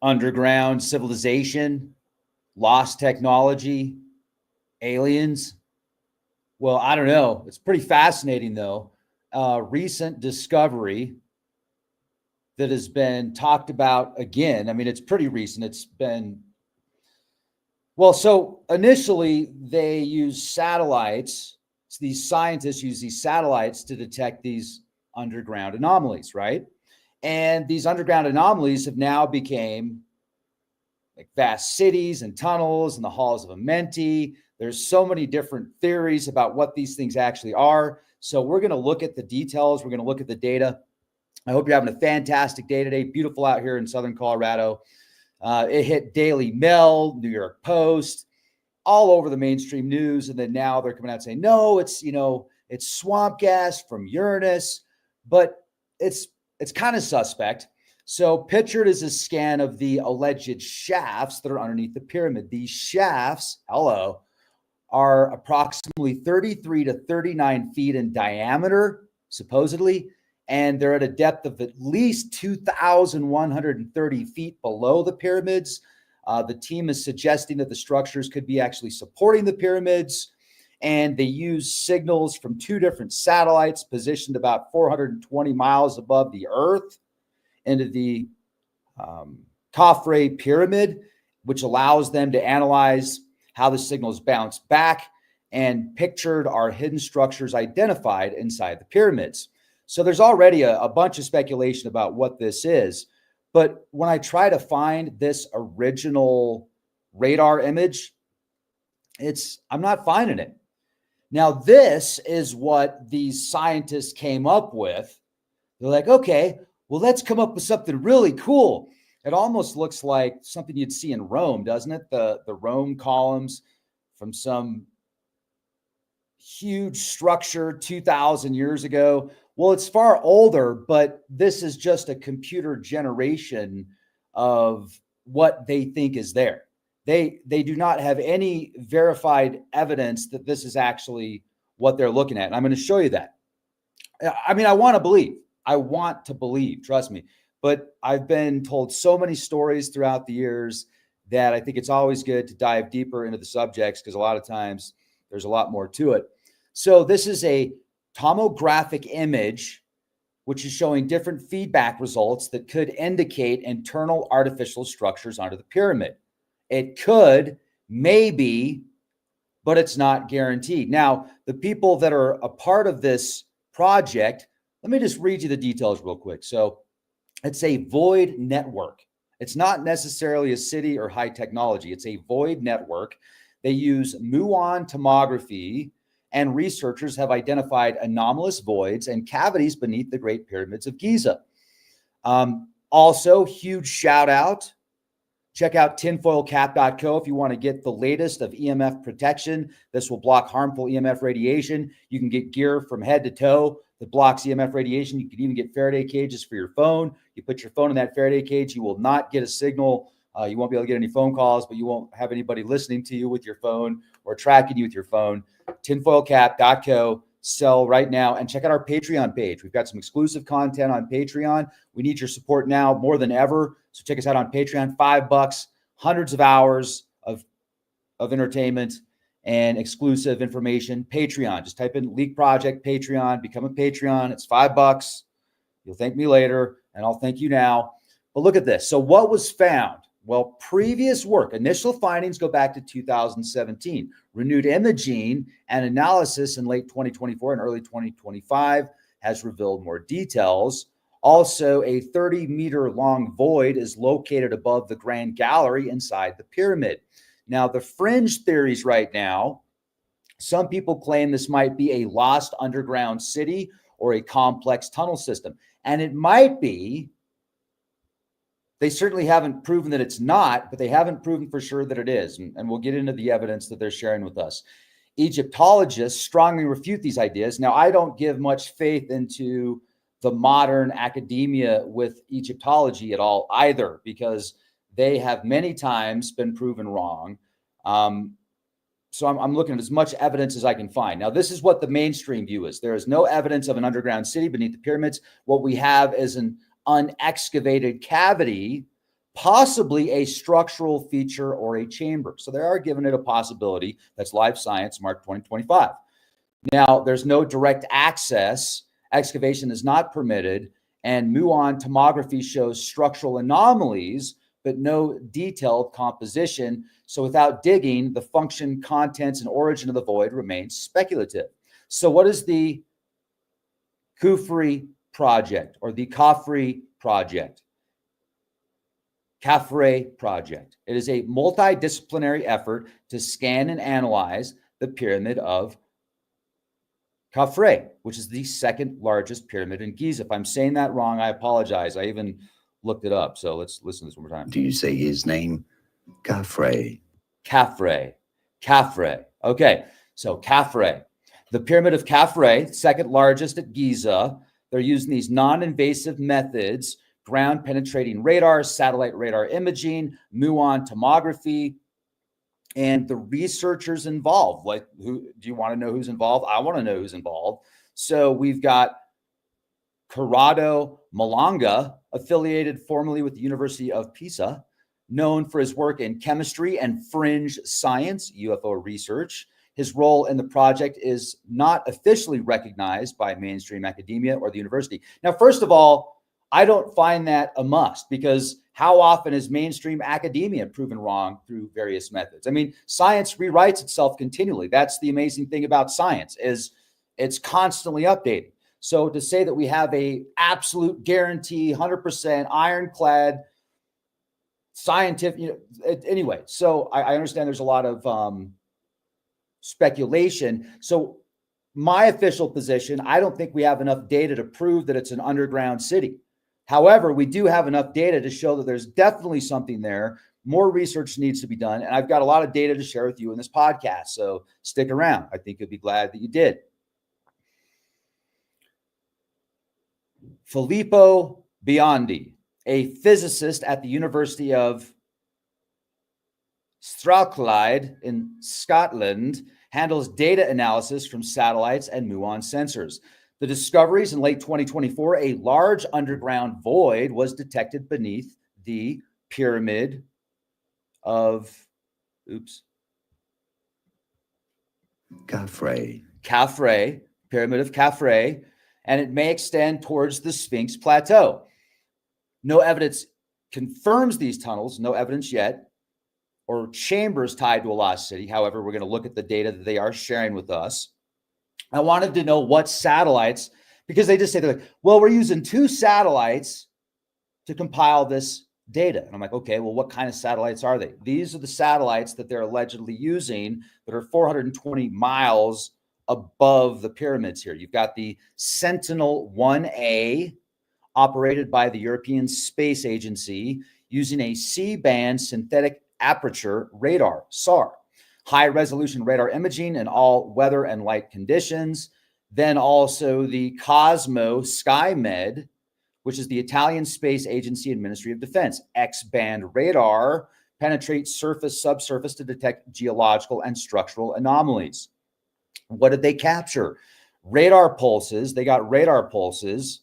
underground civilization, lost technology, aliens. Well, I don't know. It's pretty fascinating, though. Recent discovery that has been talked about again. I mean, it's pretty recent. It's been, well, so initially they use satellites. So these scientists use these satellites to detect these underground anomalies, right? And these underground anomalies have now become like vast cities and tunnels and the Halls of Amenti. There's so many different theories about what these things actually are. So we're going to look at the details. We're going to look at the data. I hope you're having a fantastic day today. Beautiful out here in Southern Colorado. It hit Daily Mail, New York Post, all over the mainstream news. And then now they're coming out saying, no, it's, it's swamp gas from Uranus, but it's kind of suspect. So pictured is a scan of the alleged shafts that are underneath the pyramid. These shafts, are approximately 33 to 39 feet in diameter, supposedly, and they're at a depth of at least 2,130 feet below the pyramids. The team is suggesting that the structures could be actually supporting the pyramids, and they use signals from two different satellites positioned about 420 miles above the Earth into the Khafre pyramid, which allows them to analyze how the signals bounce back, and pictured are hidden structures identified inside the pyramids. So there's already a bunch of speculation about what this is. But when I try to find this original radar image, I'm not finding it. Now, this is what these scientists came up with. They're like, okay, well, let's come up with something really cool. It almost looks like something you'd see in Rome, doesn't it? The Rome columns from some huge structure 2,000 years ago. Well, it's far older, but this is just a computer generation of what they think is there. They do not have any verified evidence that this is actually what they're looking at. And I'm going to show you that. I mean, I want to believe, trust me. But I've been told so many stories throughout the years that I think it's always good to dive deeper into the subjects, because a lot of times there's a lot more to it. So this is a tomographic image, which is showing different feedback results that could indicate internal artificial structures under the pyramid. It could, maybe, but it's not guaranteed. Now, the people that are a part of this project, let me just read you the details real quick. So it's a void network. It's not necessarily a city or high technology. It's a void network. They use muon tomography, and researchers have identified anomalous voids and cavities beneath the Great Pyramids of Giza. Also, huge shout out. Check out tinfoilcap.co if you want to get the latest of EMF protection. This will block harmful EMF radiation. You can get gear from head to toe that blocks EMF radiation. You can even get Faraday cages for your phone. You put your phone in that Faraday cage, you will not get a signal. You won't be able to get any phone calls, but you won't have anybody listening to you with your phone or tracking you with your phone. Tinfoilcap.co. Sell right now, and check out our Patreon page. We've got some exclusive content on Patreon. We need your support now more than ever. So check us out on Patreon. $5, hundreds of hours of entertainment and exclusive information. Patreon. Just type in Leak Project Patreon. Become a Patreon. It's $5. You'll thank me later, and I'll thank you now. But look at this. So what was found? Well, previous work, initial findings go back to 2017. Renewed imaging and analysis in late 2024 and early 2025 has revealed more details. Also, a 30-meter long void is located above the Grand Gallery inside the pyramid. Now, the fringe theories right now, some people claim this might be a lost underground city or a complex tunnel system. And it might be. They certainly haven't proven that it's not, but they haven't proven for sure that it is. And we'll get into the evidence that they're sharing with us. Egyptologists strongly refute these ideas. Now, I don't give much faith into the modern academia with Egyptology at all either, because they have many times been proven wrong. So I'm looking at as much evidence as I can find. Now, this is what the mainstream view is. There is no evidence of an underground city beneath the pyramids. What we have is an unexcavated cavity possibly a structural feature or a chamber. So they are giving it a possibility. That's Live Science, March 2025. Now, there's no direct access. Excavation is not permitted. And muon tomography shows structural anomalies, but no detailed composition. So without digging, the function, contents, and origin of the void remains speculative. So what is the Khafre Project or the Khafre Project? Khafre Project. It is a multidisciplinary effort to scan and analyze the pyramid of Khafre, which is the second largest pyramid in Giza. If I'm saying that wrong, I apologize. I even looked it up. So let's listen to this one more time. Do you say his name? Khafre. Khafre. Khafre. Okay. So Khafre. The pyramid of Khafre, second largest at Giza. They're using these non-invasive methods, ground penetrating radar, satellite radar imaging, muon tomography, and the researchers involved. Like, who do you want to know who's involved? I want to know who's involved. So we've got Corrado Malanga, affiliated formerly with the University of Pisa, known for his work in chemistry and fringe science, UFO research. His role in the project is not officially recognized by mainstream academia or the university. Now, first of all, I don't find that a must, because how often is mainstream academia proven wrong through various methods? I mean, science rewrites itself continually. That's the amazing thing about science, is it's constantly updating. So to say that we have a absolute guarantee, 100% ironclad scientific, anyway. So I understand there's a lot of speculation. So my official position, I don't think we have enough data to prove that it's an underground city. However, we do have enough data to show that there's definitely something there. More research needs to be done. And I've got a lot of data to share with you in this podcast. So stick around. I think you'll be glad that you did. Filippo Biondi, a physicist at the University of Strathclyde in Scotland, handles data analysis from satellites and muon sensors. The discoveries in late 2024, a large underground void was detected beneath the pyramid of, Khafre, pyramid of Khafre, and it may extend towards the Sphinx plateau. No evidence confirms these tunnels, no evidence yet, or chambers tied to a lost city. However, we're going to look at the data that they are sharing with us. I wanted to know what satellites, because they just say, they're like, well, we're using 2 satellites to compile this data. And I'm like, okay, well, what kind of satellites are they? These are the satellites that they're allegedly using that are 420 miles above the pyramids here. You've got the Sentinel-1A, operated by the European Space Agency, using a C-band synthetic aperture radar, SAR. High-resolution radar imaging in all weather and light conditions. Then also the Cosmo SkyMed, which is the Italian Space Agency and Ministry of Defense. X-band radar penetrates surface, subsurface to detect geological and structural anomalies. What did they capture? Radar pulses. They got radar pulses,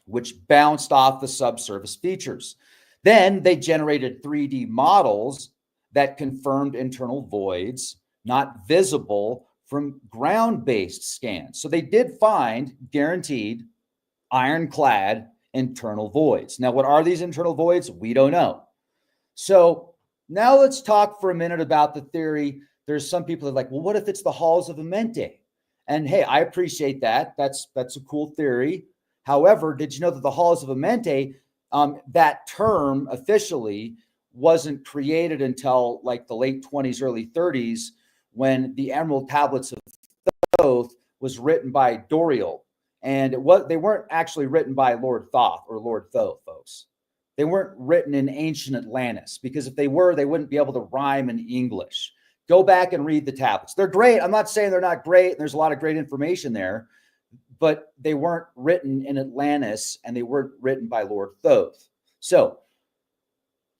which bounced off the subsurface features. Then they generated 3D models that confirmed internal voids not visible from ground-based scans. So they did find guaranteed ironclad internal voids. Now, what are these internal voids? We don't know. So now let's talk for a minute about the theory. There's some people that are like, well, what if it's the Halls of Amenti? And hey, I appreciate that. That's a cool theory. However, did you know that the Halls of Amenti, that term officially wasn't created until like the late 20s, early 30s, when the Emerald Tablets of Thoth was written by Doriel. And they weren't actually written by Lord Thoth or Lord Thoth, folks. They weren't written in ancient Atlantis, because if they were, they wouldn't be able to rhyme in English. Go back and read the tablets. They're great. I'm not saying they're not great. There's a lot of great information there, but they weren't written in Atlantis, and they weren't written by Lord Thoth. So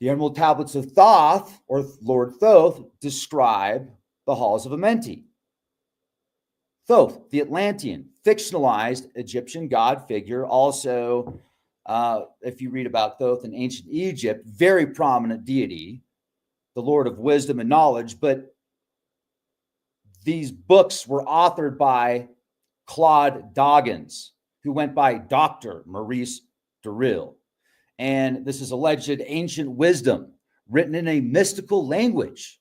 the Emerald Tablets of Thoth, or Lord Thoth, describe the Halls of Amenti. Thoth, the Atlantean, fictionalized Egyptian god figure, also If you read about Thoth in ancient Egypt, very prominent deity, the Lord of wisdom and knowledge. But these books were authored by Claude Doggins, who went by Dr. Maurice Durrell. And this is alleged ancient wisdom written in a mystical language.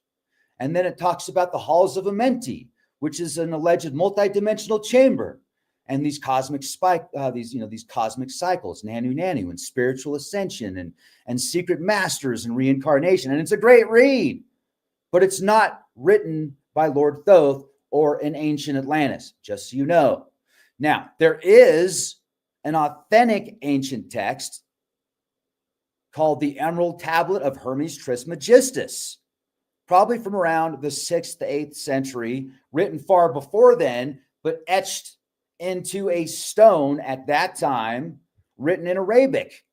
And then it talks about the Halls of Amenti, which is an alleged multidimensional chamber, and these cosmic these cosmic cycles, Nanu Nanu, and spiritual ascension, and secret masters and reincarnation. And it's a great read, but it's not written by Lord Thoth or in ancient Atlantis, just so you know. Now, there is an authentic ancient text called the Emerald Tablet of Hermes Trismegistus, probably from around the 6th to 8th century, written far before then, but etched into a stone at that time, written in Arabic,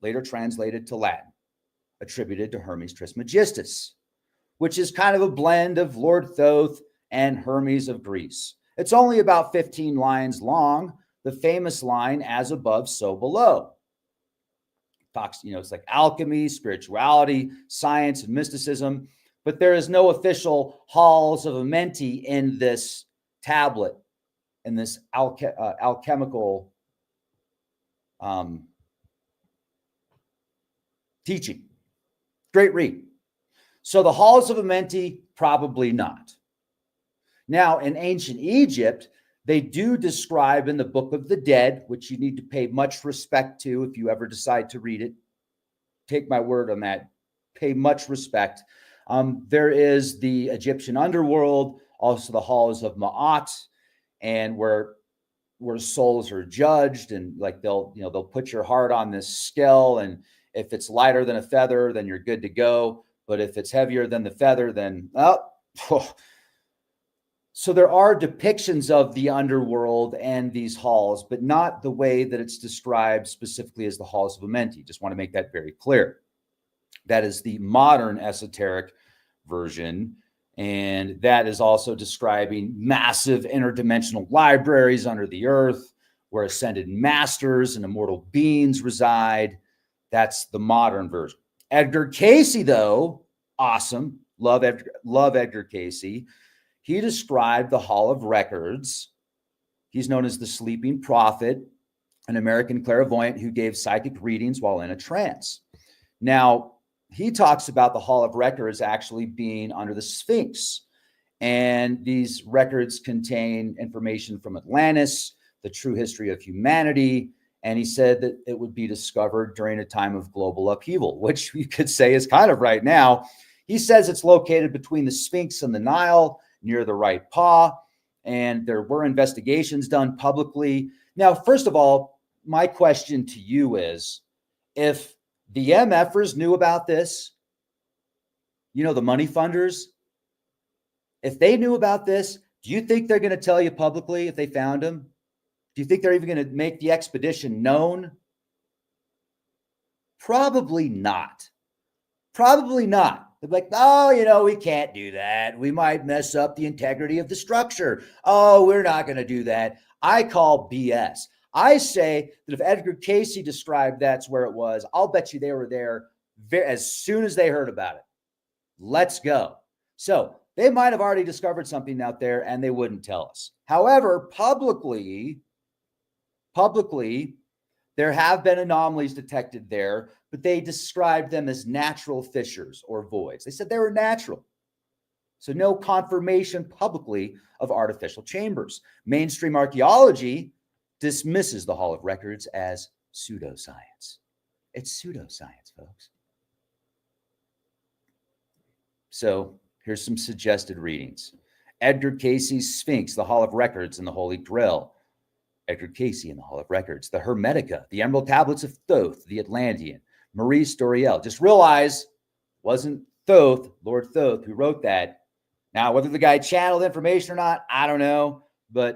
later translated to Latin, attributed to Hermes Trismegistus, which is kind of a blend of Lord Thoth and Hermes of Greece. It's only about 15 lines long, the famous line, as above, so below. Talks, it's like alchemy, spirituality, science, and mysticism, but there is no official Halls of Amenti in this tablet, in this alchemical teaching. Great read. So the Halls of Amenti, probably not. Now, in ancient Egypt, they do describe in the Book of the Dead, which you need to pay much respect to if you ever decide to read it. Take my word on that. Pay much respect. There is the Egyptian underworld, also the halls of Ma'at, and where souls are judged, and like they'll put your heart on this scale, and if it's lighter than a feather, then you're good to go. But if it's heavier than the feather, then So there are depictions of the underworld and these halls, but not the way that it's described specifically as the Halls of Amenti. Just want to make that very clear. That is the modern esoteric version. And that is also describing massive interdimensional libraries under the earth where ascended masters and immortal beings reside. That's the modern version. Edgar Cayce, though, awesome. Love Edgar Cayce. He described the Hall of Records. He's known as the Sleeping Prophet, an American clairvoyant who gave psychic readings while in a trance. Now, he talks about the Hall of Records actually being under the Sphinx. And these records contain information from Atlantis, the true history of humanity. And he said that it would be discovered during a time of global upheaval, which you could say is kind of right now. He says it's located between the Sphinx and the Nile, near the right paw, and there were investigations done publicly. Now, first of all, my question to you is, if the MFers knew about this, the money funders, if they knew about this, do you think they're going to tell you publicly if they found him? Do you think they're even going to make the expedition known? Probably not. Probably not. They're like, oh, we can't do that. We might mess up the integrity of the structure. Oh, we're not going to do that. I call BS. I say that if Edgar Cayce described that's where it was, I'll bet you they were there as soon as they heard about it. Let's go. So they might have already discovered something out there and they wouldn't tell us. However, publicly, there have been anomalies detected there, but they described them as natural fissures or voids. They said they were natural. So no confirmation publicly of artificial chambers. Mainstream archaeology dismisses the Hall of Records as pseudoscience. It's pseudoscience, folks. So here's some suggested readings. Edgar Cayce's Sphinx, the Hall of Records, and the Holy Grail. Edgar Cayce in the Hall of Records. The Hermetica, the Emerald Tablets of Thoth, the Atlantean. Maurice Durrell. Just realize it wasn't Thoth, Lord Thoth, who wrote that. Now, whether the guy channeled information or not, I don't know, but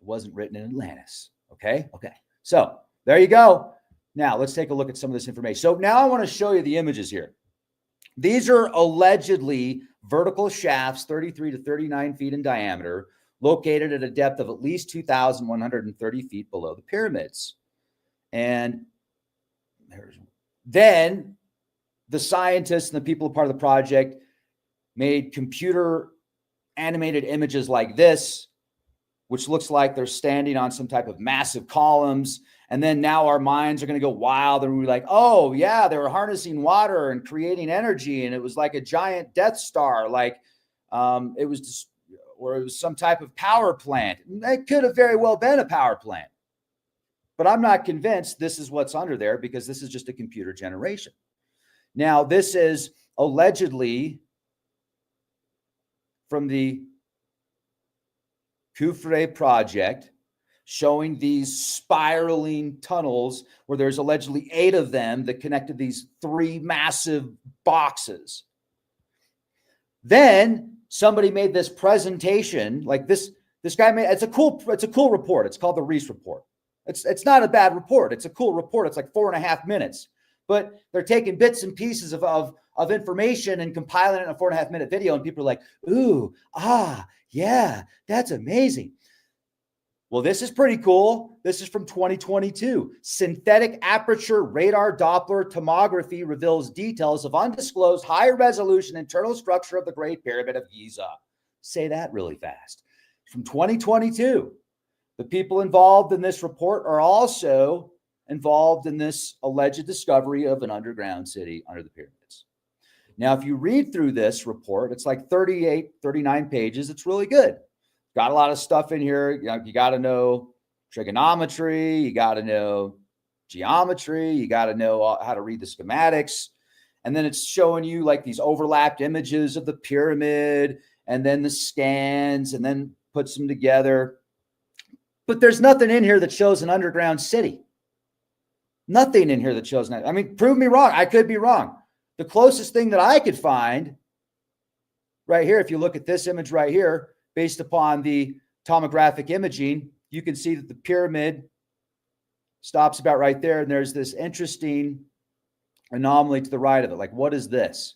it wasn't written in Atlantis. Okay. So there you go. Now let's take a look at some of this information. So now I want to show you the images here. These are allegedly vertical shafts, 33 to 39 feet in diameter, located at a depth of at least 2,130 feet below the pyramids. And then the scientists and the people part of the project made computer animated images like this, which looks like they're standing on some type of massive columns. And then now our minds are going to go wild and we're like, oh yeah, they were harnessing water and creating energy. And it was like a giant Death Star, like it was just, or it was some type of power plant. It could have very well been a power plant. But I'm not convinced this is what's under there because this is just a computer generation. Now, this is allegedly from the Khafre Project, showing these spiraling tunnels where there's allegedly 8 of them that connected these 3 massive boxes. Then somebody made this presentation, like this guy made, it's a cool report. It's called the Reese report. It's not a bad report. It's a cool report. It's like 4.5 minutes, but they're taking bits and pieces of information and compiling it in a 4.5 minute video. And people are like, ooh, yeah, that's amazing. Well, this is pretty cool. This is from 2022. Synthetic aperture radar Doppler tomography reveals details of undisclosed high resolution internal structure of the Great Pyramid of Giza. Say that really fast. From 2022. The people involved in this report are also involved in this alleged discovery of an underground city under the pyramids. Now, if you read through this report, it's like 38, 39 pages. It's really good. Got a lot of stuff in here. You got to know trigonometry. You got to know geometry. You got to know how to read the schematics. And then it's showing you like these overlapped images of the pyramid and then the scans and then puts them together. But there's nothing in here that shows an underground city. Nothing in here that shows that. I mean, prove me wrong. I could be wrong. The closest thing that I could find right here, if you look at this image right here, based upon the tomographic imaging, you can see that the pyramid stops about right there. And there's this interesting anomaly to the right of it. Like, what is this?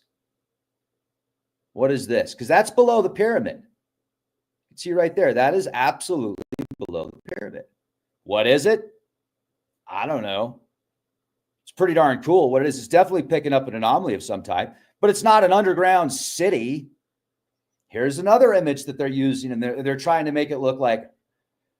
What is this? Because that's below the pyramid. You can see right there. That is absolutely below the pyramid. What is it? I don't know. It's pretty darn cool. What it is definitely picking up an anomaly of some type, but it's not an underground city. Here's another image that they're using, and they're trying to make it look like,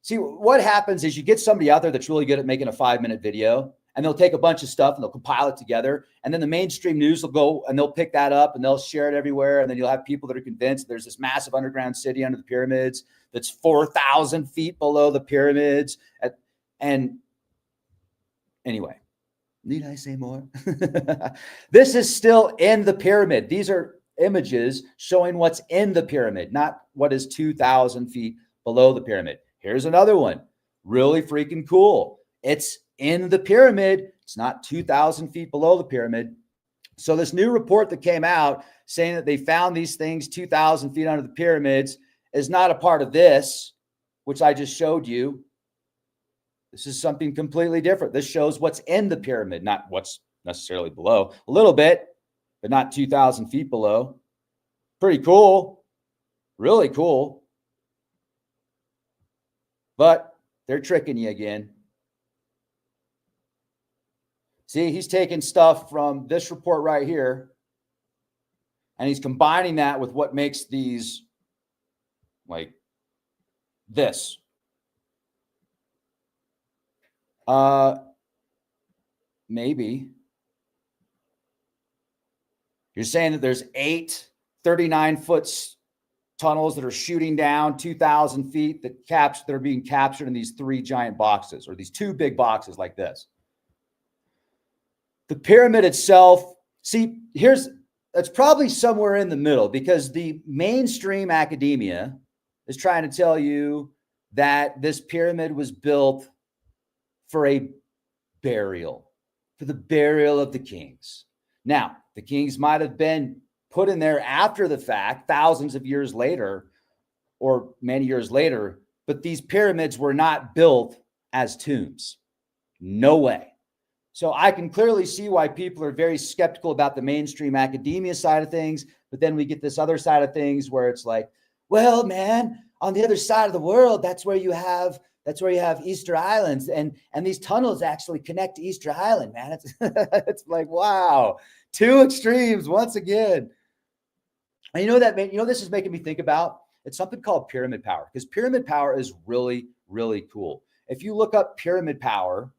see, what happens is you get somebody out there that's really good at making a 5-minute video, and they'll take a bunch of stuff and they'll compile it together. And then the mainstream news will go and they'll pick that up and they'll share it everywhere. And then you'll have people that are convinced there's this massive underground city under the pyramids that's 4,000 feet below the pyramids. And anyway, need I say more? This is still in the pyramid. These are images showing what's in the pyramid, not what is 2,000 feet below the pyramid. Here's another one. Really freaking cool. It's in the pyramid. It's not 2,000 feet below the pyramid. So this new report that came out saying that they found these things 2,000 feet under the pyramids is not a part of this, which I just showed you. This is something completely different. This shows what's in the pyramid, not what's necessarily below. A little bit, but not 2,000 feet below. Pretty cool. Really cool. But they're tricking you again. See, he's taking stuff from this report right here, and he's combining that with what makes these like this. Maybe. You're saying that there's 8 39-foot tunnels that are shooting down 2,000 feet that are being captured in these 3 giant boxes, or these 2 big boxes like this. The pyramid itself, see, that's probably somewhere in the middle, because the mainstream academia is trying to tell you that this pyramid was built for a burial, for the burial of the kings. Now, the kings might have been put in there after the fact, thousands of years later, or many years later, but these pyramids were not built as tombs. No way. So I can clearly see why people are very skeptical about the mainstream academia side of things. But then we get this other side of things where it's like, well, man, on the other side of the world, that's where you have That's where you have Easter Islands, and these tunnels actually connect to Easter Island, man. It's it's like, wow, two extremes once again. And this is making me think about, it's something called pyramid power, because pyramid power is really, really cool. If you look up pyramid power,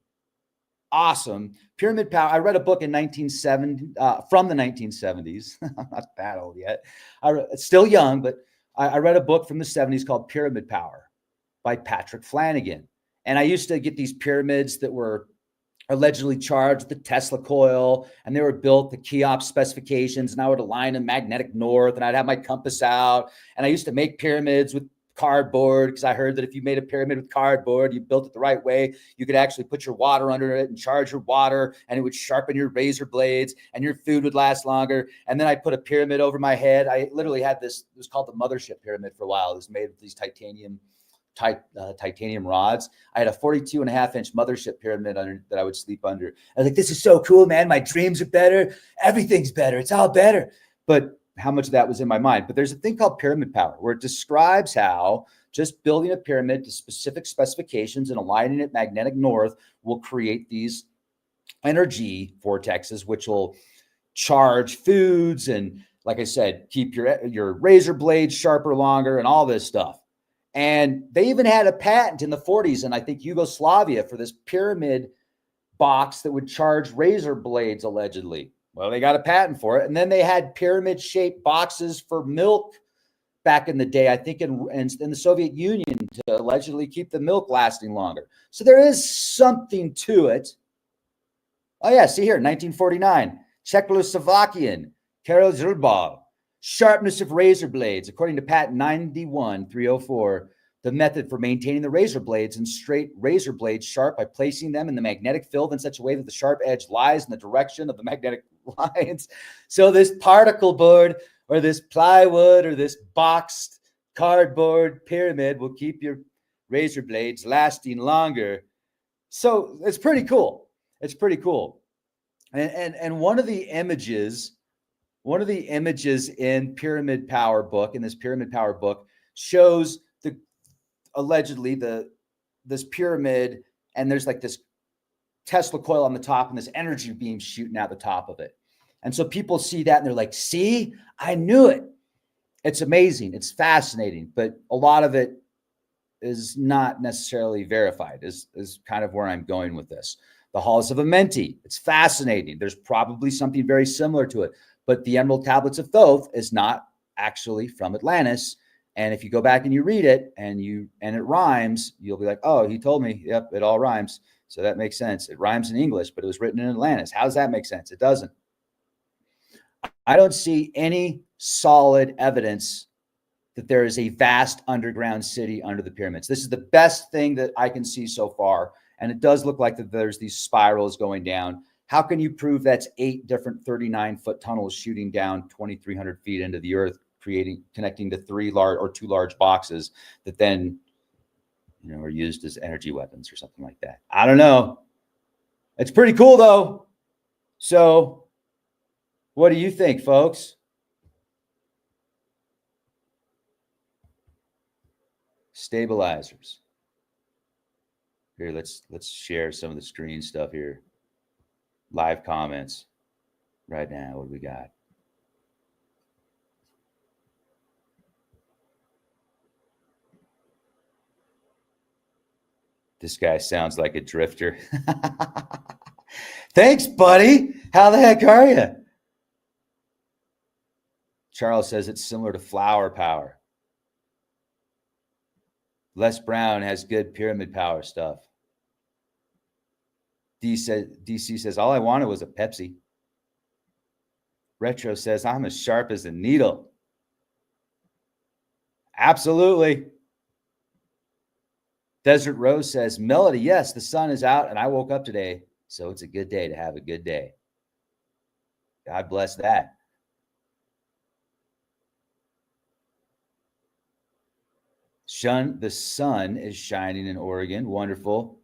awesome. Pyramid power. I read a book in 1970 from the 1970s. I'm not that old yet. It's still young, but I read a book from the 70s called Pyramid Power by Patrick Flanagan. And I used to get these pyramids that were allegedly charged with the Tesla coil, and they were built to Cheops specifications, and I would align them magnetic north, and I'd have my compass out, and I used to make pyramids with cardboard, because I heard that if you made a pyramid with cardboard, you built it the right way, you could actually put your water under it and charge your water, and it would sharpen your razor blades, and your food would last longer. And then I put a pyramid over my head. I literally had this, it was called the Mothership Pyramid for a while. It was made of these titanium rods. I had a 42.5-inch Mothership pyramid under that I would sleep under. I was like, this is so cool, man. My dreams are better. Everything's better. It's all better. But how much of that was in my mind? But there's a thing called pyramid power, where it describes how just building a pyramid to specific specifications and aligning it magnetic north will create these energy vortexes, which will charge foods and, like I said, keep your razor blades sharper longer and all this stuff. And they even had a patent in the 40s, and I think Yugoslavia, for this pyramid box that would charge razor blades, allegedly. Well, they got a patent for it. And then they had pyramid-shaped boxes for milk back in the day, I think in the Soviet Union, to allegedly keep the milk lasting longer. So there is something to it. Oh, yeah, see here, 1949, Czechoslovakian, Karel Zrubal. Sharpness of razor blades. According to patent 91-304, the method for maintaining the razor blades and straight razor blades sharp by placing them in the magnetic field in such a way that the sharp edge lies in the direction of the magnetic lines. So this particle board or this plywood or this boxed cardboard pyramid will keep your razor blades lasting longer. So it's pretty cool. It's pretty cool. And one of the images in Pyramid Power book, in this Pyramid Power book, shows allegedly this pyramid, and there's like this Tesla coil on the top and this energy beam shooting out the top of it. And so people see that and they're like, see, I knew it. It's amazing. It's fascinating, but a lot of it is not necessarily verified, is kind of where I'm going with this. The Halls of Amenti, it's fascinating. There's probably something very similar to it, but the Emerald Tablets of Thoth is not actually from Atlantis. And if you go back and you read it and it rhymes, you'll be like, oh, he told me, yep, it all rhymes. So that makes sense. It rhymes in English, but it was written in Atlantis. How does that make sense? It doesn't. I don't see any solid evidence that there is a vast underground city under the pyramids. This is the best thing that I can see so far. And it does look like that there's these spirals going down. How can you prove that's 8 different 39-foot tunnels shooting down 2,300 feet into the earth, connecting to 2 large boxes that then, are used as energy weapons or something like that? I don't know. It's pretty cool though. So what do you think, folks? Stabilizers. Here, let's share some of the screen stuff here. Live comments right now. What do we got? This guy sounds like a drifter. Thanks, buddy. How the heck are you? Charles says it's similar to flower power. Les Brown has good pyramid power stuff. DC says, all I wanted was a Pepsi. Retro says, I'm as sharp as a needle. Absolutely. Desert Rose says, Melody, yes, the sun is out and I woke up today, so it's a good day to have a good day. God bless that. The sun is shining in Oregon. Wonderful.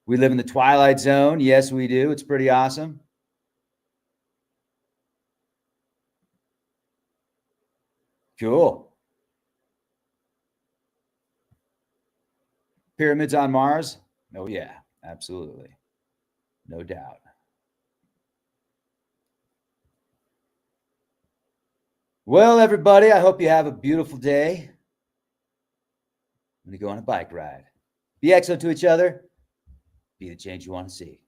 We live in the Twilight Zone. Yes, we do. It's pretty awesome. Cool. Pyramids on Mars? Oh, yeah, absolutely. No doubt. Well, everybody, I hope you have a beautiful day. I'm going to go on a bike ride. Be excellent to each other. Be the change you want to see.